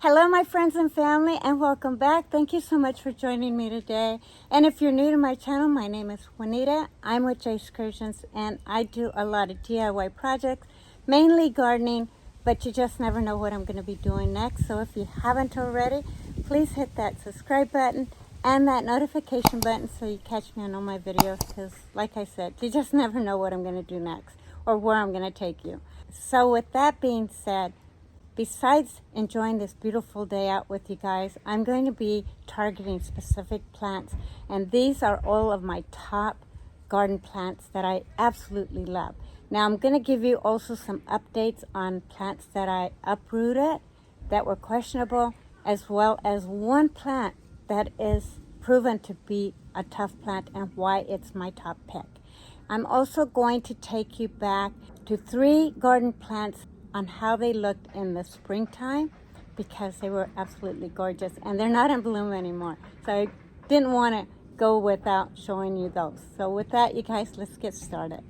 Hello, my friends and family, and welcome back. Thank you so much for joining me today. And if you're new to my channel, my name is Juanita. I'm with J Excursions, and I do a lot of DIY projects, mainly gardening, but you just never know what I'm going to be doing next. So if you haven't already, please hit that subscribe button and that notification button so you catch me on all my videos, because like I said, you just never know what I'm going to do next or where I'm going to take you. So with that being said, besides enjoying this beautiful day out with you guys, I'm going to be targeting specific plants. And these are all of my top garden plants that I absolutely love. Now I'm going to give you also some updates on plants that I uprooted that were questionable, as well as one plant that is proven to be a tough plant and why it's my top pick. I'm also going to take you back to 3 garden plants on how they looked in the springtime, because they were absolutely gorgeous and they're not in bloom anymore. So I didn't want to go without showing you those. So with that, you guys, let's get started.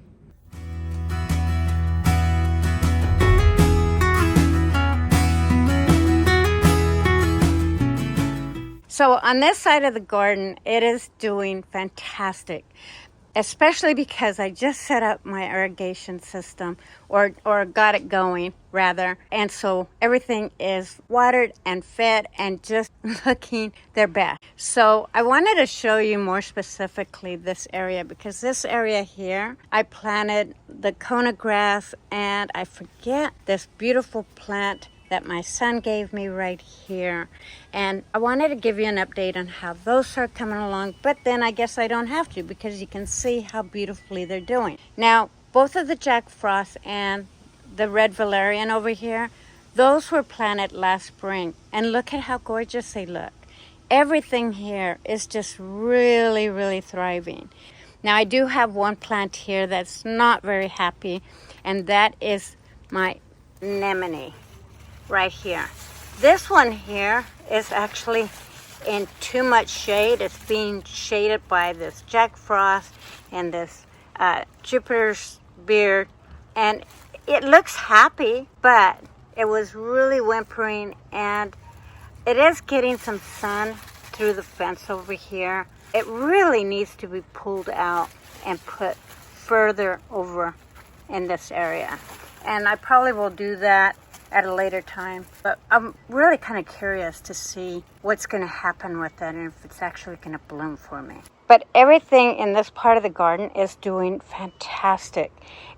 So on this side of the garden, it is doing fantastic, especially because I just set up my irrigation system, or got it going rather. And so everything is watered and fed and just looking their best. So I wanted to show you more specifically this area, because this area here, I planted the Kona grass, and I forget this beautiful plant that my son gave me right here. And I wanted to give you an update on how those are coming along, but then I guess I don't have to, because you can see how beautifully they're doing. Now, both of the Jack Frost and the red valerian over here, those were planted last spring, and look at how gorgeous they look. Everything here is just really, really thriving. Now, I do have one plant here that's not very happy, and that is my anemone right here. This one here is actually in too much shade. It's being shaded by this Jack Frost and this Jupiter's beard, and it looks happy, but it was really whimpering, and it is getting some sun through the fence over here. It really needs to be pulled out and put further over in this area, and I probably will do that at a later time. But I'm really kind of curious to see what's going to happen with that and if it's actually going to bloom for me. But everything in this part of the garden is doing fantastic,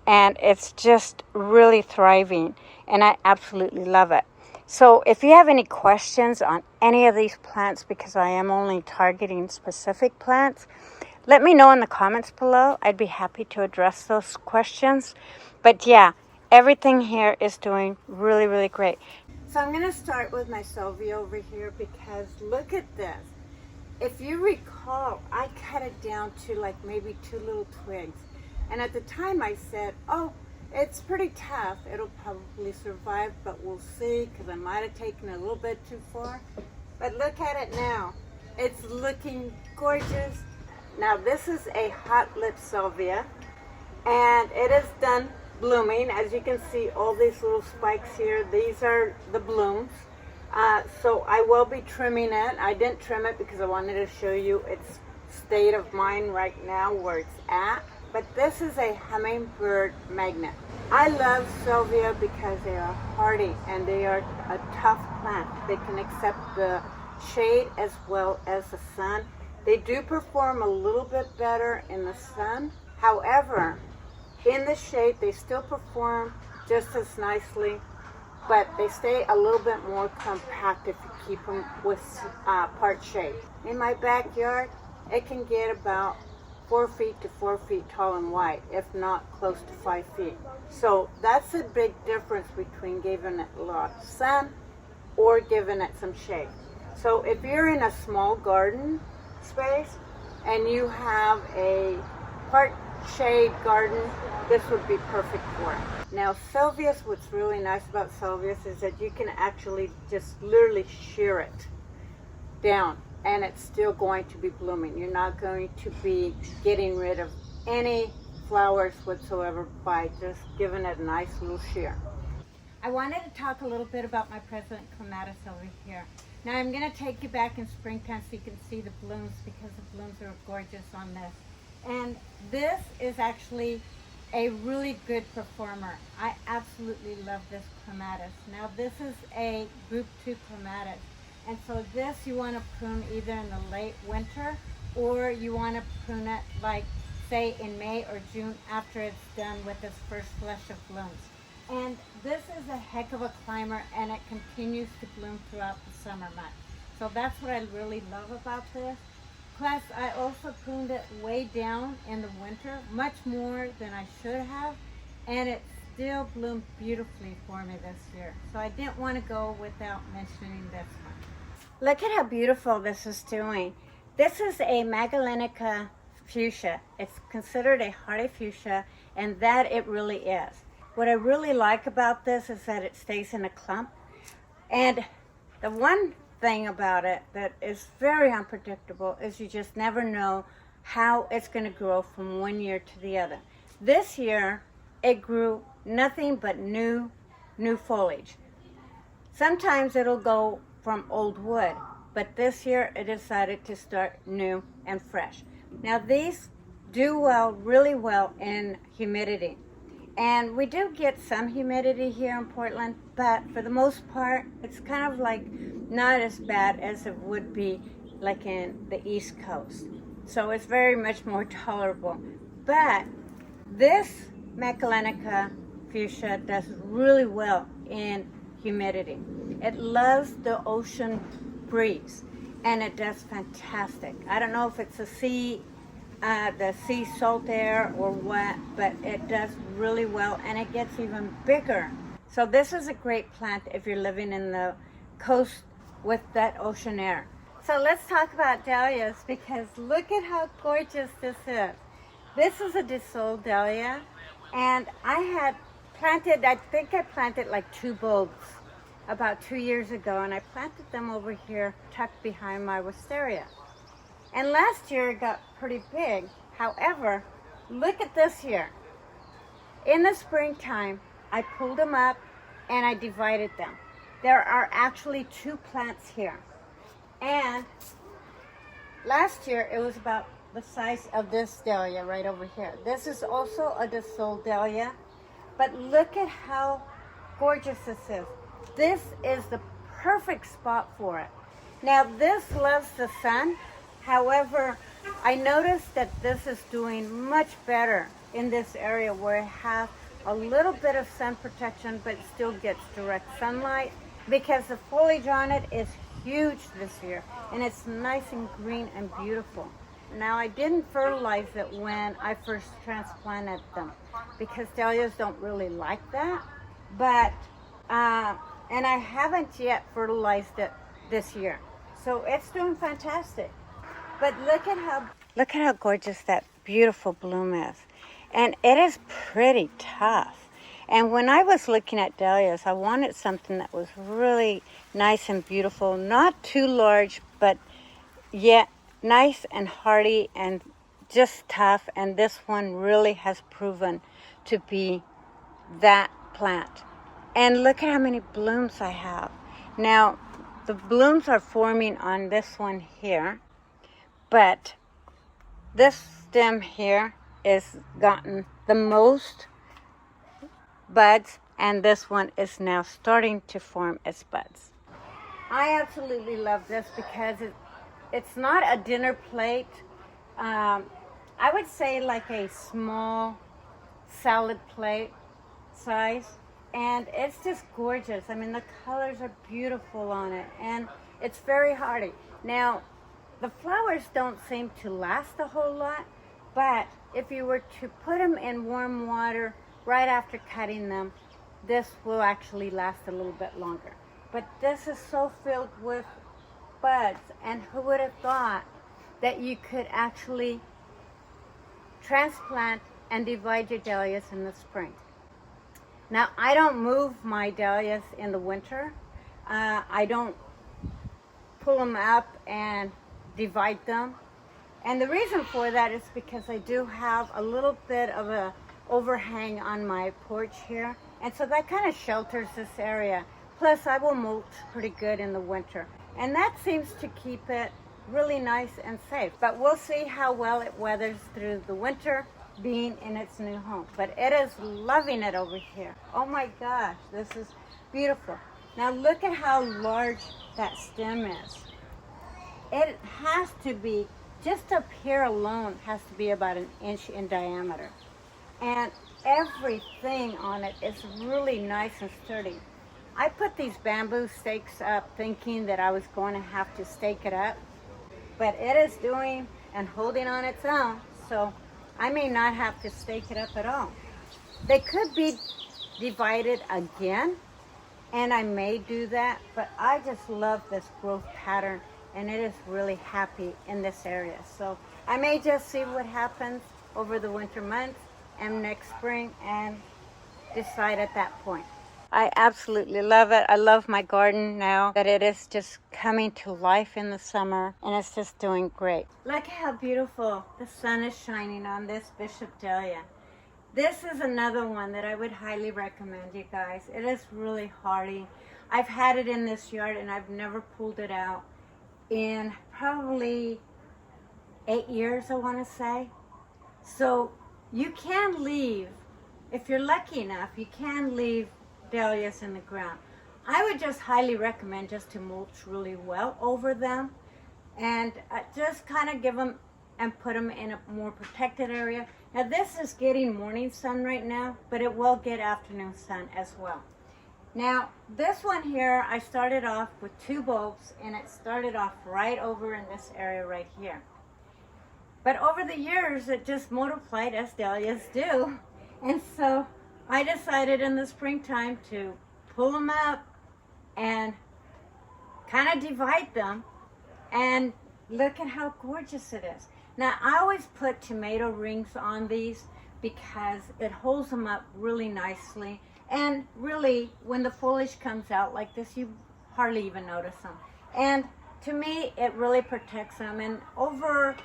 and it's just really thriving, and I absolutely love it. So if you have any questions on any of these plants, because I am only targeting specific plants, let me know in the comments below. I'd be happy to address those questions. But yeah, everything here is doing really, really great. So I'm going to start with my Sylvia over here, because look at this. If you recall, I cut it down to like maybe 2 little twigs. And at the time I said, oh, it's pretty tough. It'll probably survive, but we'll see, because I might have taken it a little bit too far. But look at it now. It's looking gorgeous. Now this is a hot Lips Salvia, and it is done blooming. As you can see, all these little spikes here, these are the blooms. So I will be trimming it. I didn't trim it because I wanted to show you its state of mind right now, where it's at. But this is a hummingbird magnet. I love Sylvia because they are hardy and they are a tough plant. They can accept the shade as well as the sun. They do perform a little bit better in the sun. However, in the shade, they still perform just as nicely, but they stay a little bit more compact if you keep them with part shade. In my backyard, it can get about 4 feet to 4 feet tall and wide, if not close to 5 feet. So that's a big difference between giving it a lot of sun or giving it some shade. So if you're in a small garden space and you have a part shade garden, this would be perfect for it. Now Sylvia's, what's really nice about Sylvia's is that you can actually just literally shear it down and it's still going to be blooming. You're not going to be getting rid of any flowers whatsoever by just giving it a nice little shear. I I wanted to talk a little bit about my President Clematis over here. Now I'm going to take you back in springtime so you can see the blooms, because the blooms are gorgeous on this. And this is actually a really good performer. I absolutely love this clematis. Now this is a group 2 clematis. And so this you want to prune either in the late winter, or you want to prune it like say in May or June after it's done with its first flush of blooms. And this is a heck of a climber, and it continues to bloom throughout the summer months. So that's what I really love about this. Plus, I also pruned it way down in the winter, much more than I should have, and it still bloomed beautifully for me this year. So I didn't want to go without mentioning this one. Look at how beautiful this is doing. This is a Magellanica fuchsia. It's considered a hardy fuchsia, and that it really is. What I really like about this is that it stays in a clump. And the one thing about it that is very unpredictable is you just never know how it's going to grow from one year to the other. This year, it grew nothing but new foliage. Sometimes it'll go from old wood, but this year it decided to start new and fresh. Now these do well, really well in humidity. And we do get some humidity here in Portland, but for the most part, it's kind of like not as bad as it would be like in the East Coast. So it's very much more tolerable. But this Magellanica fuchsia does really well in humidity. It loves the ocean breeze, and it does fantastic. I don't know if it's the sea salt air or what, but it does really well, and it gets even bigger. So this is a great plant if you're living in the coast with that ocean air. So let's talk about dahlias, because look at how gorgeous this is. This is a Sol Dahlia, and I think I planted like 2 bulbs about 2 years ago, and I planted them over here tucked behind my wisteria. And last year it got pretty big. However, look at this here. In the springtime, I pulled them up and I divided them. There are actually 2 plants here. And last year it was about the size of this dahlia right over here. This is also a Sol Dahlia, but look at how gorgeous this is. This is the perfect spot for it. Now this loves the sun. However, I noticed that this is doing much better in this area where it has a little bit of sun protection but still gets direct sunlight, because the foliage on it is huge this year and it's nice and green and beautiful. Now I didn't fertilize it when I first transplanted them, because dahlias don't really like that, but and I haven't yet fertilized it this year. So it's doing fantastic. But look at how gorgeous that beautiful bloom is. And it is pretty tough. And when I was looking at dahlias, I wanted something that was really nice and beautiful, not too large, but yet nice and hardy and just tough. And this one really has proven to be that plant. And look at how many blooms I have. Now, the blooms are forming on this one here, but this stem here is gotten the most buds, and this one is now starting to form its buds. I absolutely love this because it's not a dinner plate. I would say like a small salad plate size. And it's just gorgeous. I mean, the colors are beautiful on it, and it's very hardy. Now, the flowers don't seem to last a whole lot, but if you were to put them in warm water right after cutting them, this will actually last a little bit longer. But this is so filled with buds, and who would have thought that you could actually transplant and divide your dahlias in the spring? Now, I don't move my dahlias in the winter. I don't pull them up and divide them. And the reason for that is because I do have a little bit of a overhang on my porch here. And so that kind of shelters this area. Plus, I will mulch pretty good in the winter. And that seems to keep it really nice and safe. But we'll see how well it weathers through the winter being in its new home. But it is loving it over here. Oh my gosh, this is beautiful. Now look at how large that stem is. It has to be, just up here alone, has to be about 1 inch in diameter. And everything on it is really nice and sturdy. I put these bamboo stakes up thinking that I was going to have to stake it up, but it is doing and holding on its own, so I may not have to stake it up at all. They could be divided again, and I may do that, but I just love this growth pattern, and it is really happy in this area. So I may just see what happens over the winter months and next spring and decide at that point. I absolutely love it. I love my garden now that it is just coming to life in the summer, and it's just doing great. Look how beautiful the sun is shining on this Bishop Dahlia. This is another one that I would highly recommend, you guys. It is really hardy. I've had it in this yard and I've never pulled it out in probably 8 years, I want to say. So you can leave, if you're lucky enough, you can leave dahlias in the ground. I would just highly recommend just to mulch really well over them and just kind of give them and put them in a more protected area. Now this is getting morning sun right now, but it will get afternoon sun as well. Now this one here, I started off with 2 bulbs, and it started off right over in this area right here. But over the years, it just multiplied as dahlias do. And so I decided in the springtime to pull them up and kind of divide them, and look at how gorgeous it is. Now I always put tomato rings on these because it holds them up really nicely, and really when the foliage comes out like this, you hardly even notice them. And to me, it really protects them. And over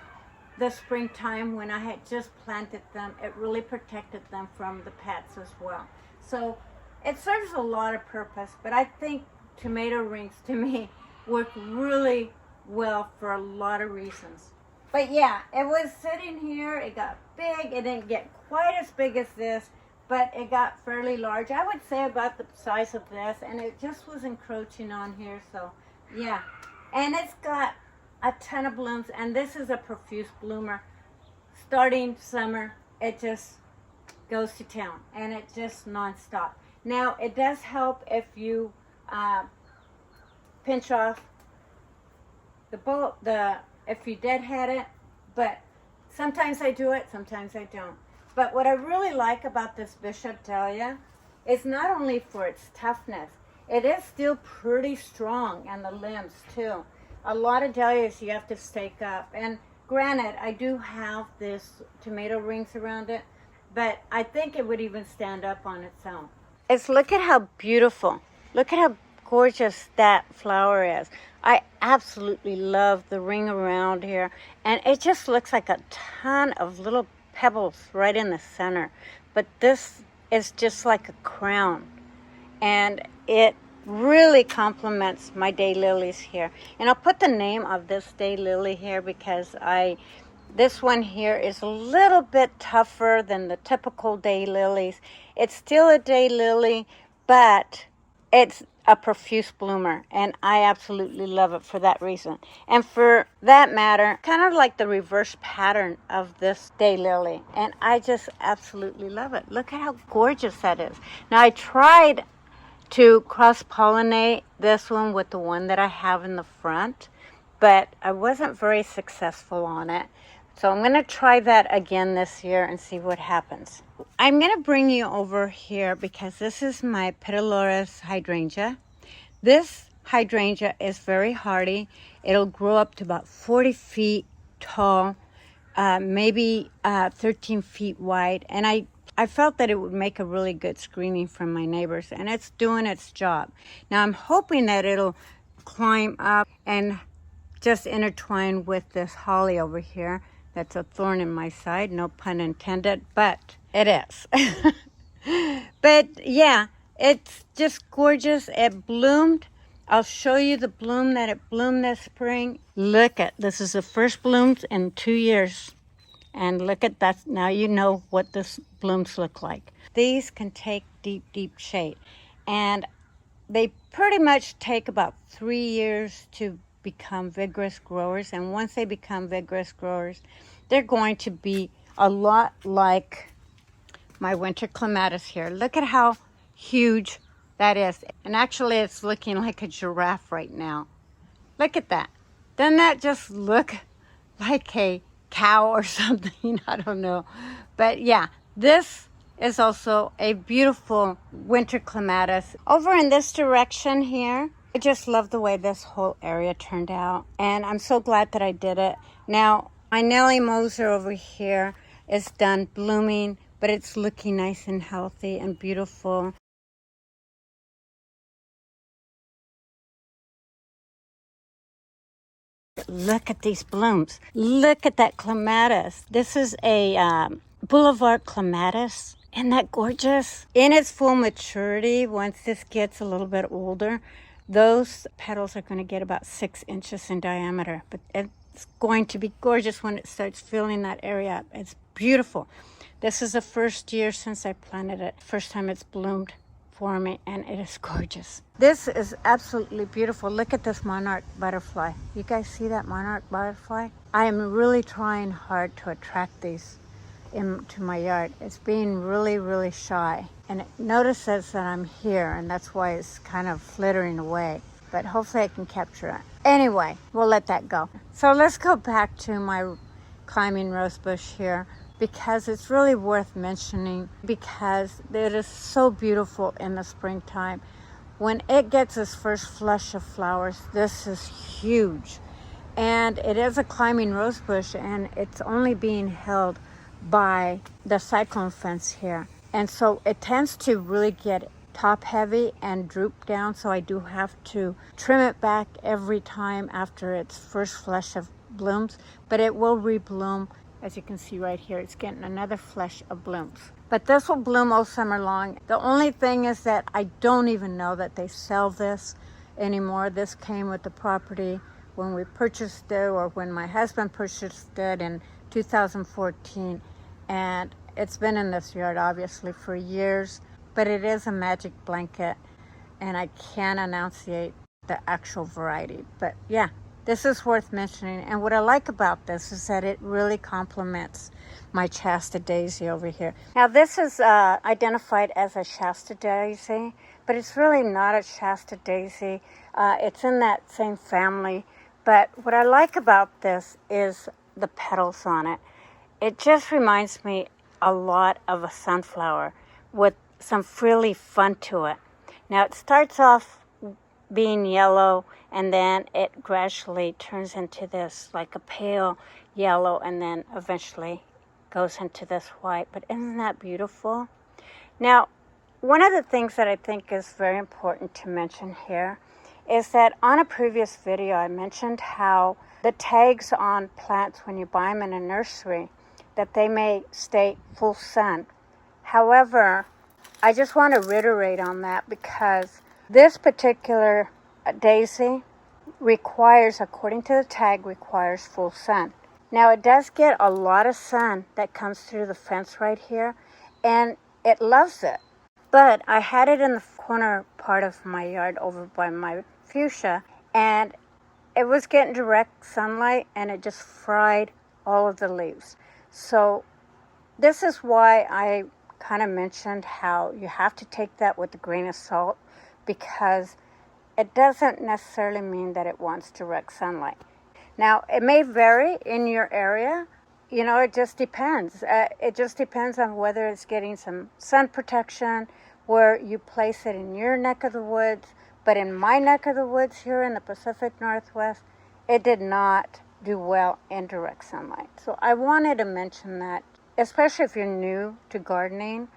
the springtime when I had just planted them, it really protected them from the pests as well. So it serves a lot of purpose, but I think tomato rings to me work really well for a lot of reasons. But yeah, it was sitting here, it got big. It didn't get quite as big as this, but it got fairly large. I would say about the size of this, and it just was encroaching on here, so yeah. And it's got a ton of blooms, and this is a profuse bloomer. Starting summer, it just goes to town, and it just nonstop. Now it does help if you pinch off if you deadhead it, but sometimes I do it, sometimes I don't. But what I really like about this Bishop Dahlia is not only for its toughness, it is still pretty strong, and the limbs too. A lot of dahlias you have to stake up, and granted, I do have this tomato rings around it, but I think it would even stand up on its own. Look at how beautiful, look at how gorgeous that flower is. I absolutely love the ring around here, and it just looks like a ton of little pebbles right in the center, but this is just like a crown, and it really complements my daylilies here. And I'll put the name of this daylily here because this one here is a little bit tougher than the typical daylilies. It's still a daylily, but it's a profuse bloomer, and I absolutely love it for that reason. And for that matter, kind of like the reverse pattern of this daylily, and I just absolutely love it. Look at how gorgeous that is. Now I tried to cross-pollinate this one with the one that I have in the front, but I wasn't very successful on it. So I'm going to try that again this year and see what happens. I'm going to bring you over here because this is my Petiolaris Hydrangea. This hydrangea is very hardy. It'll grow up to about 40 feet tall, maybe 13 feet wide, and I felt that it would make a really good screening from my neighbors, and it's doing its job. Now I'm hoping that it'll climb up and just intertwine with this holly over here. That's a thorn in my side, no pun intended, but it is. But yeah, it's just gorgeous. It bloomed. I'll show you the bloom that it bloomed this spring. Look at this is the first blooms in 2 years. And look at that. Now you know what this blooms look like. These can take deep, deep shade. And they pretty much take about 3 years to become vigorous growers. And once they become vigorous growers, they're going to be a lot like my winter clematis here. Look at how huge that is. And actually it's looking like a giraffe right now. Look at that. Doesn't that just look like a cow or something? I don't know. But yeah, this is also a beautiful winter clematis. Over in this direction here, I just love the way this whole area turned out. And I'm so glad that I did it. Now, my Nellie Moser over here is done blooming, but it's looking nice and healthy and beautiful. Look at these blooms. Look at that clematis. This is a Boulevard Clematis. Isn't that gorgeous? In its full maturity, once this gets a little bit older, those petals are going to get about 6 inches in diameter. But it's going to be gorgeous when it starts filling that area up. It's beautiful. This is the first year since I planted it. First time it's bloomed for me, and it is gorgeous. This is absolutely beautiful. Look at this Monarch Butterfly. You guys see that Monarch Butterfly? I am really trying hard to attract these into my yard. It's being really, really shy, and it notices that I'm here, and that's why it's kind of flittering away. But hopefully I can capture it. Anyway, we'll let that go. So let's go back to my climbing rose bush here, because it's really worth mentioning, because it is so beautiful in the springtime. When it gets its first flush of flowers, this is huge. And it is a climbing rose bush, and it's only being held by the cyclone fence here. And so it tends to really get top heavy and droop down, so I do have to trim it back every time after its first flush of blooms, but it will rebloom. As you can see right here, it's getting another flush of blooms. But this will bloom all summer long. The only thing is that I don't even know that they sell this anymore. This came with the property when we purchased it, or when my husband purchased it in 2014. And it's been in this yard obviously for years, but it is a magic blanket, and I can't enunciate the actual variety. But yeah, this is worth mentioning. And what I like about this is that it really complements my Shasta daisy over here. Now this is identified as a Shasta daisy, but it's really not a Shasta daisy. It's in that same family. But what I like about this is the petals on it. It just reminds me a lot of a sunflower with some frilly fun to it. Now it starts off being yellow, and then it gradually turns into this like a pale yellow, and then eventually goes into this white. But isn't that beautiful? Now, one of the things that I think is very important to mention here is that on a previous video I mentioned how the tags on plants when you buy them in a nursery, that they may stay full sun. However, I just want to reiterate on that, because this particular daisy requires, according to the tag, requires full sun. Now it does get a lot of sun that comes through the fence right here, and it loves it. But I had it in the corner part of my yard over by my fuchsia, and it was getting direct sunlight, and it just fried all of the leaves. So this is why I kind of mentioned how you have to take that with a grain of salt, because it doesn't necessarily mean that it wants direct sunlight. Now, it may vary in your area. You know, it just depends. It just depends on whether it's getting some sun protection, where you place it in your neck of the woods. But in my neck of the woods here in the Pacific Northwest, it did not do well in direct sunlight. So I wanted to mention that, especially if you're new to gardening,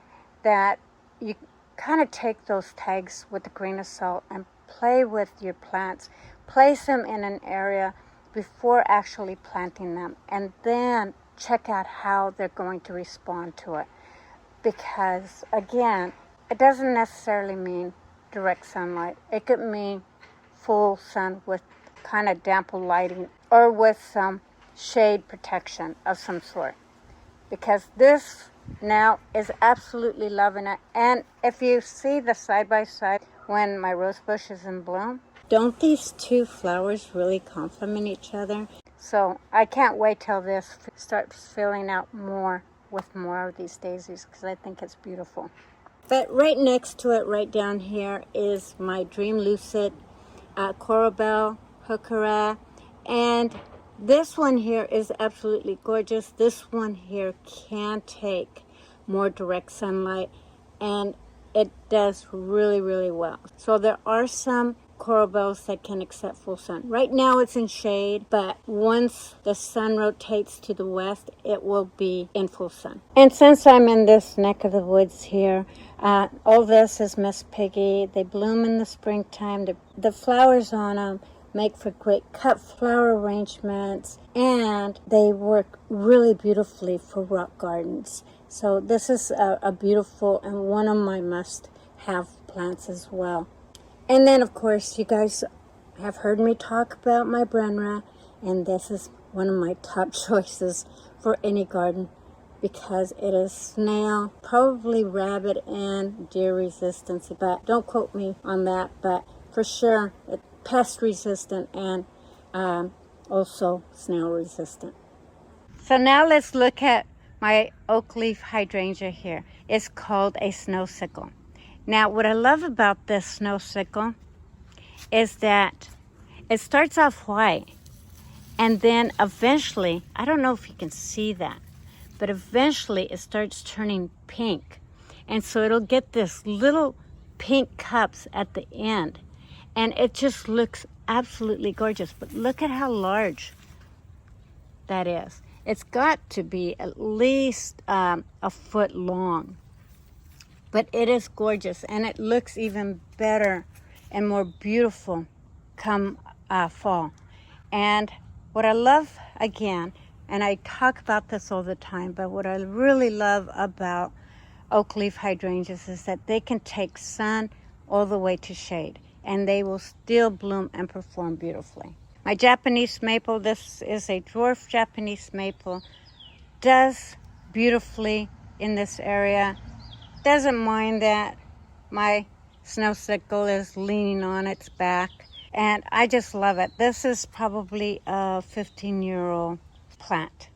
that you kind of take those tags with a grain of salt and play with your plants. Place them in an area before actually planting them, and then check out how they're going to respond to it. because, again, it doesn't necessarily mean direct sunlight. It could mean full sun with kind of damper lighting or with some shade protection of some sort. Because this now is absolutely loving it. And if you see the side by side when my rose bush is in bloom, don't these two flowers really complement each other? So I can't wait till this starts filling out more with more of these daisies, because I think it's beautiful. But right next to it, right down here, is my Dream Lucid Corabelle Heuchera. And this one here is absolutely gorgeous. This one here can take more direct sunlight, and it does really, really well. So there are some corabelles that can accept full sun. Right now it's in shade, but once the sun rotates to the west, it will be in full sun. And since I'm in this neck of the woods here, all this is Miss Piggy. They bloom in the springtime. The flowers on them make for great cut flower arrangements, and they work really beautifully for rock gardens. So this is a beautiful and one of my must-have plants as well. And then, of course, you guys have heard me talk about my Brenra, and this is one of my top choices for any garden because it is snail, probably rabbit, and deer resistant. But don't quote me on that, but for sure, it's pest resistant and also snail resistant. So now let's look at my oak leaf hydrangea here. It's called a snow sickle. Now, what I love about this snow sickle is that it starts off white, and then eventually, I don't know if you can see that, but eventually it starts turning pink. And so it'll get this little pink cups at the end, and it just looks absolutely gorgeous. But look at how large that is. It's got to be at least a foot long. But it is gorgeous, and it looks even better and more beautiful come fall. And what I love, again, and I talk about this all the time, but what I really love about oak leaf hydrangeas is that they can take sun all the way to shade, and they will still bloom and perform beautifully. My Japanese maple, this is a dwarf Japanese maple, does beautifully in this area. Doesn't mind that my snow sickle is leaning on its back, and I just love it. This is probably a 15-year-old plant.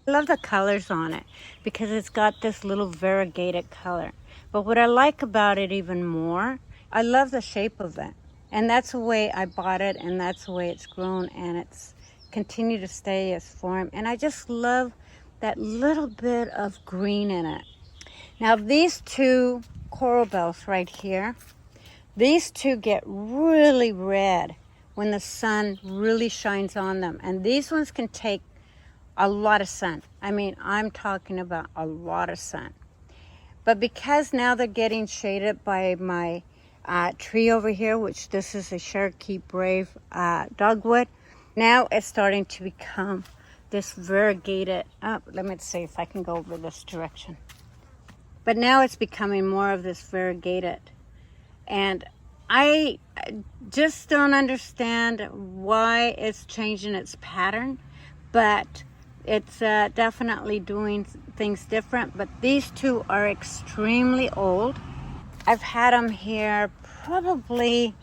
I love the colors on it because it's got this little variegated color. But what I like about it even more, I love the shape of it, and that's the way I bought it, and that's the way it's grown, and it's continued to stay its form. And I just love that little bit of green in it. Now these two corabelles right here, these two get really red when the sun really shines on them. And these ones can take a lot of sun. I mean, I'm talking about a lot of sun. But because now they're getting shaded by my tree over here, which this is a Cherokee Brave dogwood, now it's starting to become this variegated, let me see if I can go over this direction. But now it's becoming more of this variegated. And I just don't understand why it's changing its pattern, but it's definitely doing things different. But these two are extremely old. I've had them here probably,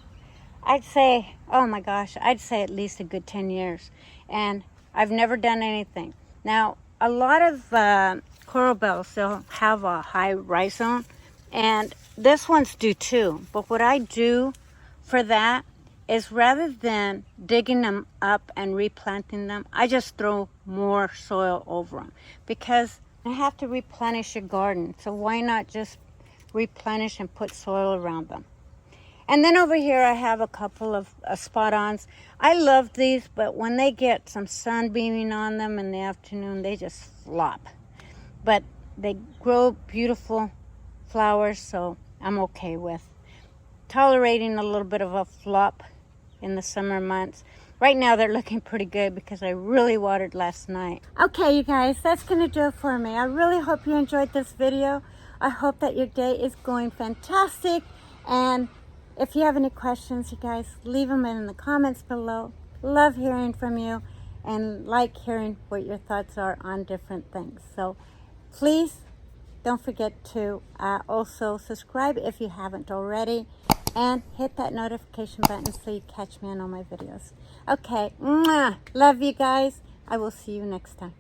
I'd say, oh my gosh, I'd say at least a good 10 years. And I've never done anything. Now, a lot of corabelles, they'll have a high rhizome, and this one's do too. But what I do for that is rather than digging them up and replanting them, I just throw more soil over them because I have to replenish your garden. So why not just replenish and put soil around them? And then over here I have a couple of spot-ons. I love these, but when they get some sun beaming on them in the afternoon, they just flop. But they grow beautiful flowers, so I'm okay with tolerating a little bit of a flop in the summer months. Right now they're looking pretty good because I really watered last night. Okay, you guys, that's gonna do it for me. I really hope you enjoyed this video I hope that your day is going fantastic. And if you have any questions, you guys, leave them in the comments below. Love hearing from you and like hearing what your thoughts are on different things. So please don't forget to also subscribe if you haven't already, and hit that notification button so you catch me on all my videos. Okay, mwah, love you guys. I will see you next time.